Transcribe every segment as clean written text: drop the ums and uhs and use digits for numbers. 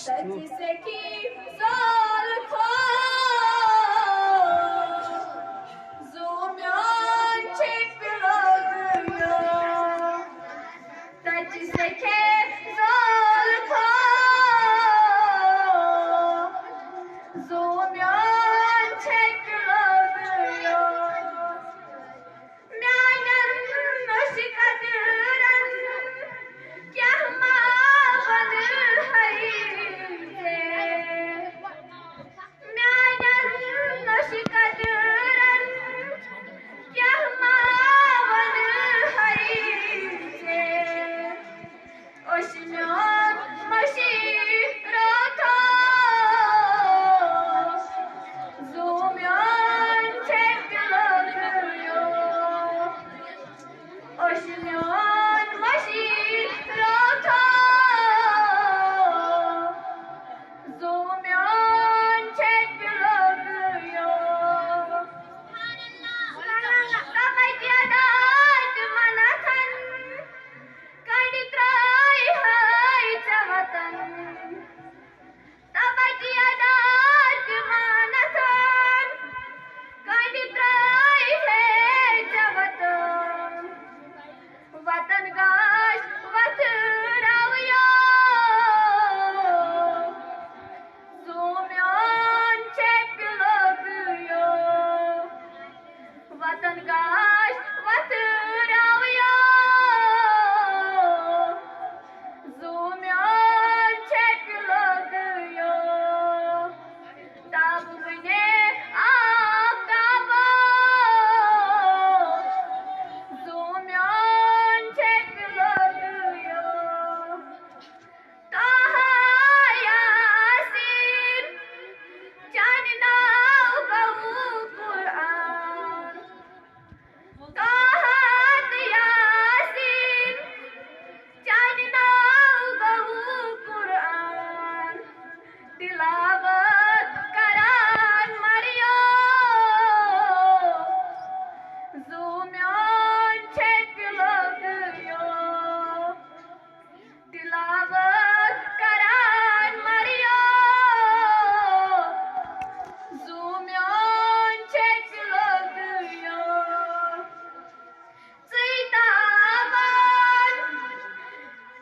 Tati seki sol Zumyan çekmiyor Tati seki sol Zumyan çekmiyor Meinen naşikadıran Yahmavanır hayze Meinen naşikadıran Yahmavanır hayze Oşinyon maşirata Zumyan çekmiyor Oşinyon maşirata Zumyan çekmiyor Samay yadat manatan Kanditray hay chavatan Samay yadat manatan Kanditray hay chavatan Vatan gash vatıravıyor Zumyan çekmiyor Vatan gash vatıravıyor Zumyan çekmiyor Tabune aftaba Zumyan çekmiyor Taha Yasin Canına gavu Kur'an Taha Yasin Canına gavu Kur'an Tilavet karan Mario Zumyan çekmiyor Tilavet karan Mario Zumyan çekmiyor Zeytaban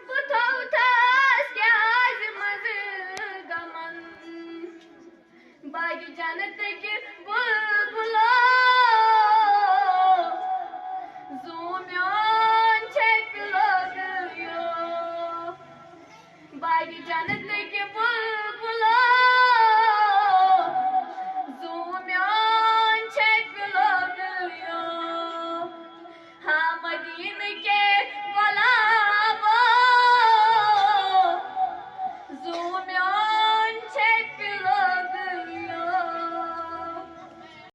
Bu tavtas yazmazı gaman Bagi canıtaki bu